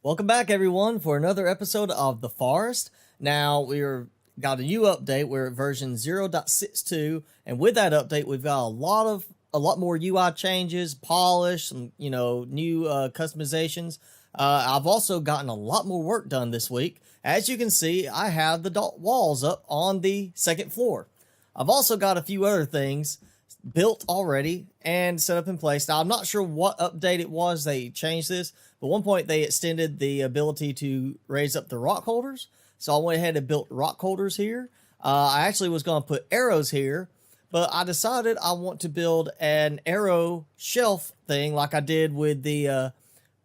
Welcome back, everyone, for another episode of The Forest. Now, got a new update. We're at version 0.62, and with that update, we've got a lot more UI changes, polish, some new customizations. I've also gotten a lot more work done this week. As you can see, I have the walls up on the second floor. I've also got a few other things built already and set up in place. Now, I'm not sure what update it was they changed this, but at one point they extended the ability to raise up the rock holders. So I went ahead and built rock holders here. I actually was going to put arrows here, but I decided I want to build an arrow shelf thing like I did with the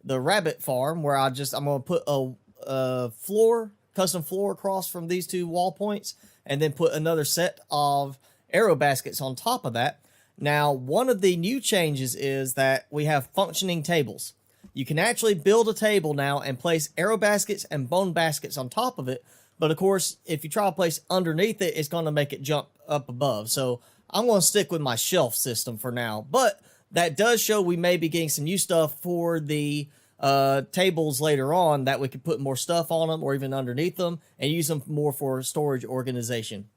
rabbit farm, where I'm going to put a custom floor across from these two wall points, and then put another set of arrow baskets on top of that. Now, one of the new changes is that we have functioning tables. You can actually build a table now and place arrow baskets and bone baskets on top of it. But of course, if you try to place underneath it, it's going to make it jump up above. So I'm going to stick with my shelf system for now. But that does show we may be getting some new stuff for the tables later on, that we could put more stuff on them or even underneath them and use them more for storage organization.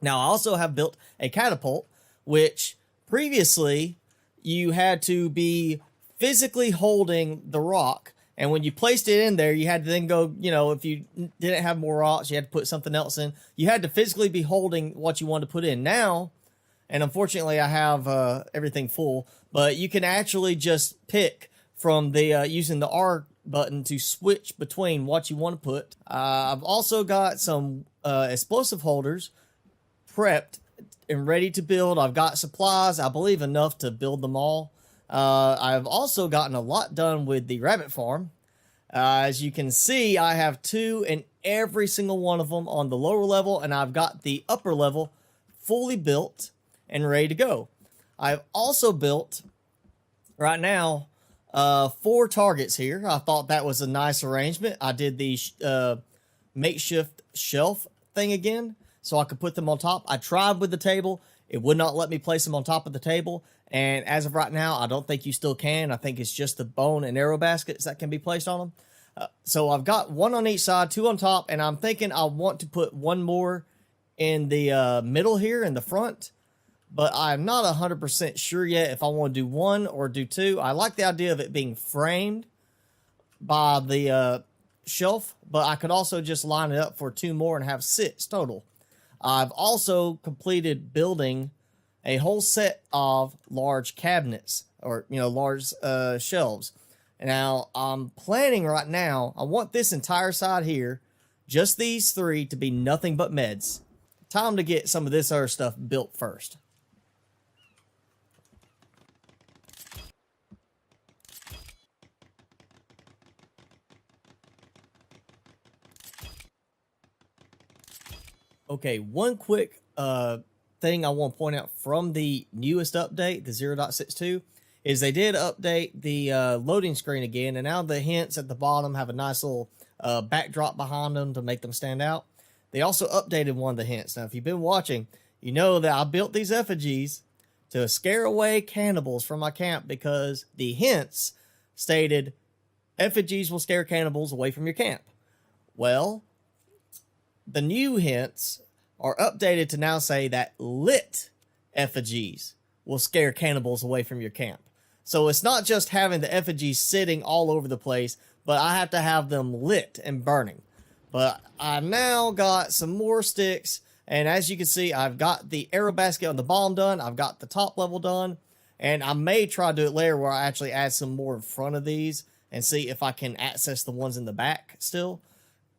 Now, I also have built a catapult, which previously you had to be physically holding the rock, and when you placed it in there, you had to then go, if you didn't have more rocks, you had to put something else in. You had to physically be holding what you wanted to put in. Now, and unfortunately I have everything full, but you can actually just pick from the using the R button to switch between what you want to put. I've also got some explosive holders prepped and ready to build. I've got supplies, I believe enough to build them all. I've also gotten a lot done with the rabbit farm. As you can see, I have 2 in every single one of them on the lower level, and I've got the upper level fully built and ready to go. I've also built, right now, 4 targets here. I thought that was a nice arrangement. I did the makeshift shelf thing again, so I could put them on top. I tried with the table. It would not let me place them on top of the table. And as of right now, I don't think you still can. I think it's just the bone and arrow baskets that can be placed on them. So I've got 1 on each side, 2 on top, and I'm thinking I want to put 1 more in the middle here in the front. But I'm not 100% sure yet if I want to do 1 or do 2. I like the idea of it being framed by the shelf, but I could also just line it up for 2 more and have 6 total. I've also completed building a whole set of large cabinets, or large shelves. Now I'm planning right now, I want this entire side here, just these 3, to be nothing but meds. Time to get some of this other stuff built first. Okay, one quick thing I want to point out from the newest update, the 0.62, is they did update the loading screen again, and now the hints at the bottom have a nice little backdrop behind them to make them stand out. They also updated one of the hints. Now, if you've been watching, you know that I built these effigies to scare away cannibals from my camp, because the hints stated effigies will scare cannibals away from your camp. Well, the new hints are updated to now say that lit effigies will scare cannibals away from your camp. So it's not just having the effigies sitting all over the place, but I have to have them lit and burning. But I've now got some more sticks, and as you can see, I've got the arrow basket on the bottom done, I've got the top level done, and I may try to do it later where I actually add some more in front of these and see if I can access the ones in the back still.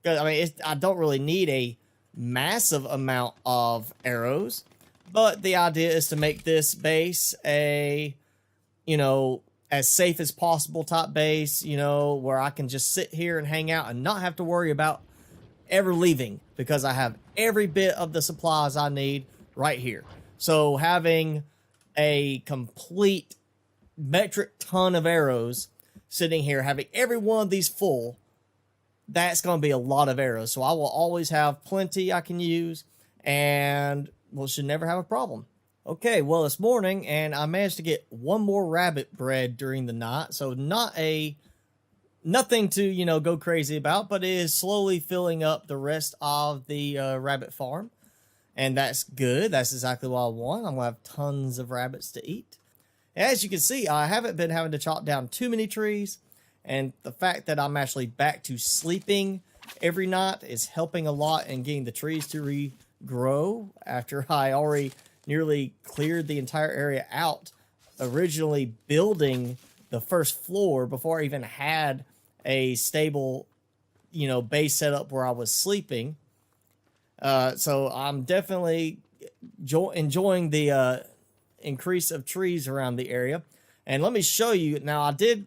I mean, I don't really need a massive amount of arrows, but the idea is to make this base a, as safe as possible type base, where I can just sit here and hang out and not have to worry about ever leaving, because I have every bit of the supplies I need right here. So having a complete metric ton of arrows sitting here, having every one of these full, that's going to be a lot of arrows. So I will always have plenty I can use, and should never have a problem. Okay, well, it's morning, and I managed to get 1 more rabbit bred during the night. So not a Nothing to, go crazy about, but it is slowly filling up the rest of the rabbit farm. And that's good. That's exactly what I want. I'm going to have tons of rabbits to eat. As you can see, I haven't been having to chop down too many trees. And the fact that I'm actually back to sleeping every night is helping a lot in getting the trees to regrow after I already nearly cleared the entire area out, originally building the first floor before I even had a stable, base set up where I was sleeping. So I'm definitely enjoying the increase of trees around the area. And let me show you. Now, I did,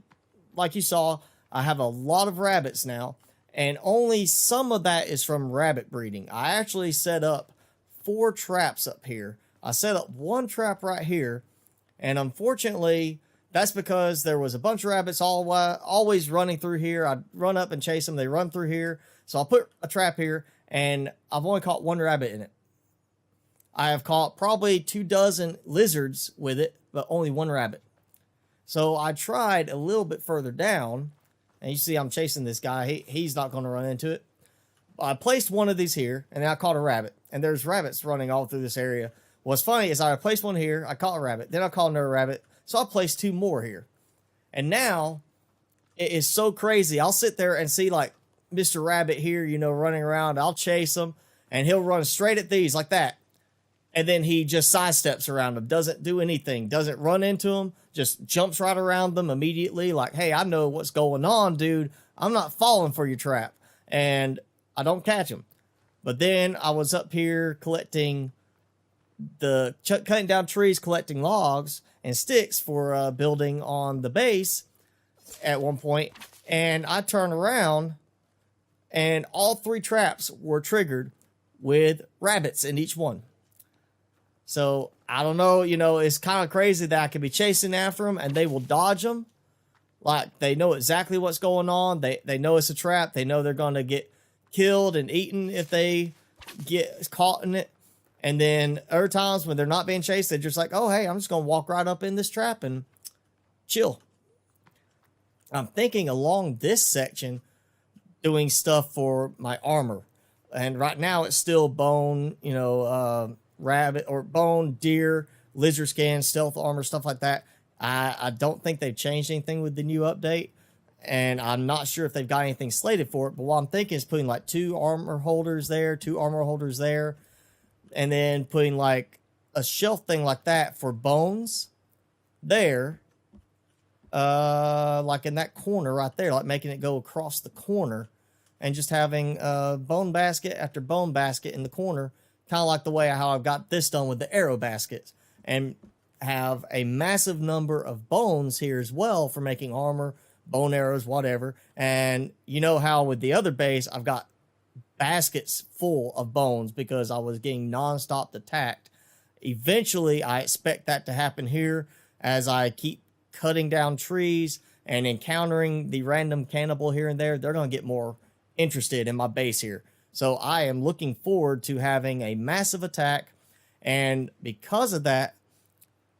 like you saw, I have a lot of rabbits now. And only some of that is from rabbit breeding. I actually set up 4 traps up here. I set up 1 trap right here. And unfortunately, that's because there was a bunch of rabbits always running through here. I'd run up and chase them. They run through here. So I put a trap here, and I've only caught 1 rabbit in it. I have caught probably 24 lizards with it, but only 1 rabbit. So I tried a little bit further down, and you see I'm chasing this guy. He's not going to run into it. I placed one of these here, and then I caught a rabbit. And there's rabbits running all through this area. What's funny is I placed one here, I caught a rabbit, then I caught another rabbit. So I placed 2 more here. And now it is so crazy. I'll sit there and see like Mr. Rabbit here, running around. I'll chase him and he'll run straight at these like that. And then he just sidesteps around them, doesn't do anything, doesn't run into them, just jumps right around them immediately. Like, hey, I know what's going on, dude. I'm not falling for your trap. And I don't catch him. But then I was up here collecting cutting down trees, collecting logs and sticks for building on the base at one point, and I turn around and all 3 traps were triggered with rabbits in each one. So I don't know, it's kind of crazy that I could be chasing after them and they will dodge them. Like, they know exactly what's going on. They know it's a trap. They know they're going to get killed and eaten if they get caught in it. And then other times when they're not being chased, they're just like, oh, hey, I'm just going to walk right up in this trap and chill. I'm thinking along this section, doing stuff for my armor. And right now it's still bone, rabbit or bone, deer, lizard skin, stealth armor, stuff like that. I don't think they've changed anything with the new update. And I'm not sure if they've got anything slated for it. But what I'm thinking is putting like 2 armor holders there, 2 armor holders there. And then putting like a shelf thing like that for bones there. Like in that corner right there, like making it go across the corner. And just having bone basket after bone basket in the corner. Kind of like the way how I've got this done with the arrow baskets. And have a massive number of bones here as well for making armor, bone arrows, whatever. And you know how with the other base, I've got baskets full of bones because I was getting non-stop attacked. Eventually, I expect that to happen here as I keep cutting down trees and encountering the random cannibal here and there. They're going to get more interested in my base here. So I am looking forward to having a massive attack. And because of that,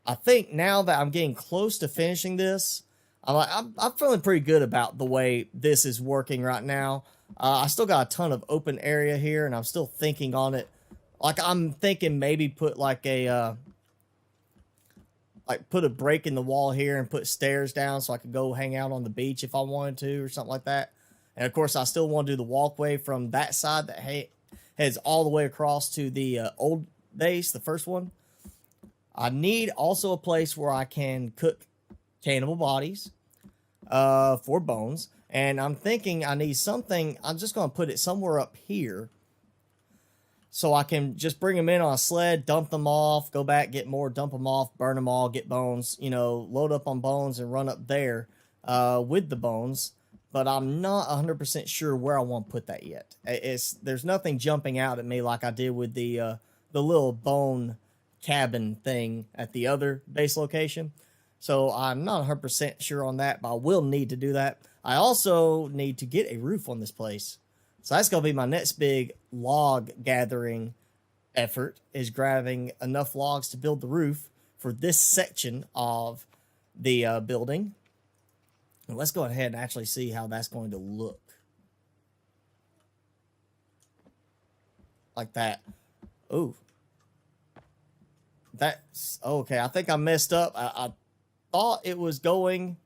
I think now that I'm getting close to finishing this, I'm feeling pretty good about the way this is working right now. I still got a ton of open area here, and I'm still thinking on it. Like, I'm thinking maybe put like a put a break in the wall here and put stairs down so I could go hang out on the beach if I wanted to or something like that. And of course, I still want to do the walkway from that side that heads all the way across to the old base, the first one. I need also a place where I can cook cannibal bodies for bones. And I'm thinking I need something. I'm just going to put it somewhere up here so I can just bring them in on a sled, dump them off, go back, get more, dump them off, burn them all, get bones, load up on bones and run up there with the bones. But I'm not 100% sure where I want to put that yet. There's nothing jumping out at me like I did with the little bone cabin thing at the other base location. So I'm not 100% sure on that, but I will need to do that. I also need to get a roof on this place. So that's going to be my next big log gathering effort, is grabbing enough logs to build the roof for this section of the building. And let's go ahead and actually see how that's going to look. Like that. Ooh. That's okay. I think I messed up. I thought it was going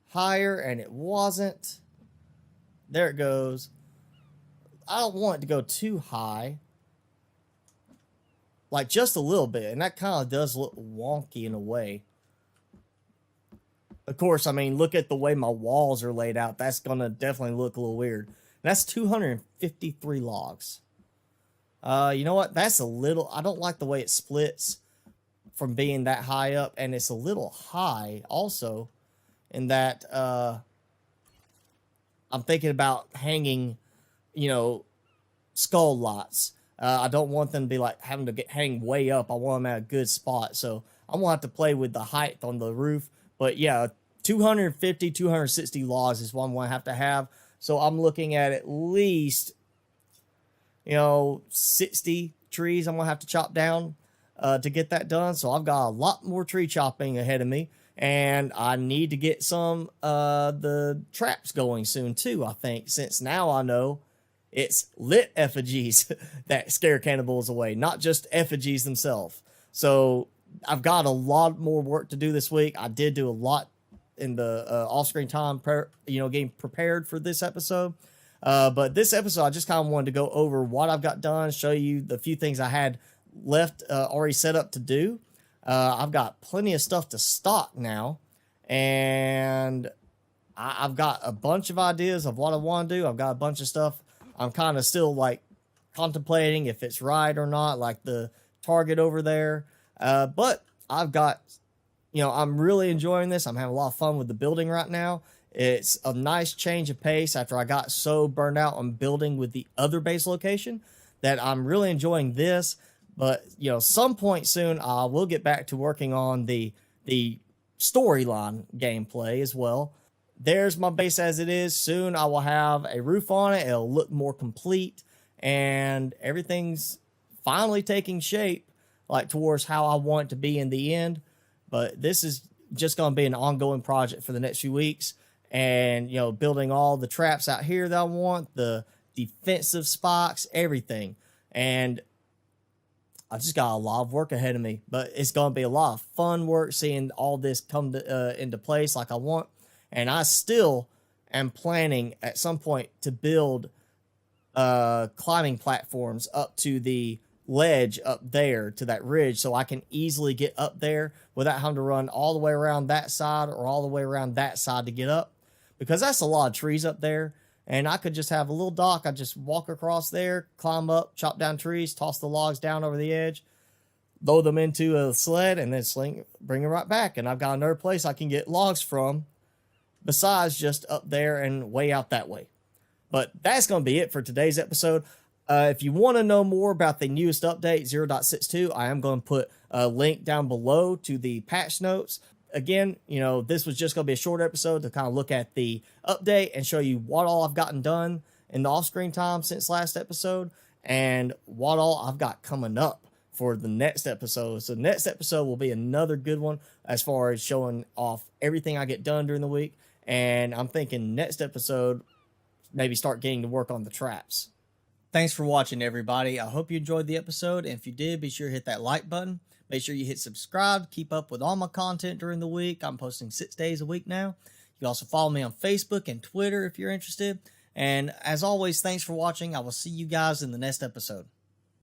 higher and it wasn't. There it goes. I don't want it to go too high. Like just a little bit. And that kind of does look wonky in a way. Of course, I mean, look at the way my walls are laid out. That's going to definitely look a little weird. And that's 253 logs. You know what? That's a little... I don't like the way it splits from being that high up. And it's a little high also in that I'm thinking about hanging, you know, skull lots. I don't want them to be like having to hang way up. I want them at a good spot. So I'm going to have to play with the height on the roof. But yeah, 250, 260 logs is what I'm going to have. So I'm looking at least, you know, 60 trees I'm going to have to chop down to get that done. So I've got a lot more tree chopping ahead of me. And I need to get some the traps going soon too, I think. Since now I know it's lit effigies that scare cannibals away, not just effigies themselves. So I've got a lot more work to do this week. I did do a lot in the off-screen time, getting prepared for this episode. But this episode, I just kind of wanted to go over what I've got done, show you the few things I had left already set up to do. I've got plenty of stuff to stock now, and I've got a bunch of ideas of what I want to do. I've got a bunch of stuff I'm kind of still like contemplating if it's right or not, like the target over there. But I've got, you know, I'm really enjoying this. I'm having a lot of fun with the building right now. It's a nice change of pace after I got so burned out on building with the other base location that I'm really enjoying this. But, you know, some point soon, I will get back to working on the storyline gameplay as well. There's my base as it is. Soon I will have a roof on it. It'll look more complete. And everything's finally taking shape, like towards how I want it to be in the end. But this is just going to be an ongoing project for the next few weeks. And, you know, building all the traps out here that I want, the defensive spikes, everything. And I just got a lot of work ahead of me. But it's going to be a lot of fun work seeing all this come into place like I want. And I still am planning at some point to build climbing platforms up to the ledge up there to that ridge so I can easily get up there without having to run all the way around that side or all the way around that side to get up, because that's a lot of trees up there. And I could just have a little dock. I just walk across there, climb up, chop down trees, toss the logs down over the edge, load them into a sled, and then bring them right back. And I've got another place I can get logs from besides just up there and way out that way. But that's going to be it for today's episode. If you want to know more about the newest update, 0.62, I am going to put a link down below to the patch notes. Again, you know, this was just going to be a short episode to kind of look at the update and show you what all I've gotten done in the off-screen time since last episode and what all I've got coming up for the next episode. So next episode will be another good one as far as showing off everything I get done during the week. And I'm thinking next episode, maybe start getting to work on the traps. Thanks for watching, everybody. I hope you enjoyed the episode. And if you did, be sure to hit that like button. Make sure you hit subscribe. Keep up with all my content during the week. I'm posting 6 days a week now. You can also follow me on Facebook and Twitter if you're interested. And as always, thanks for watching. I will see you guys in the next episode.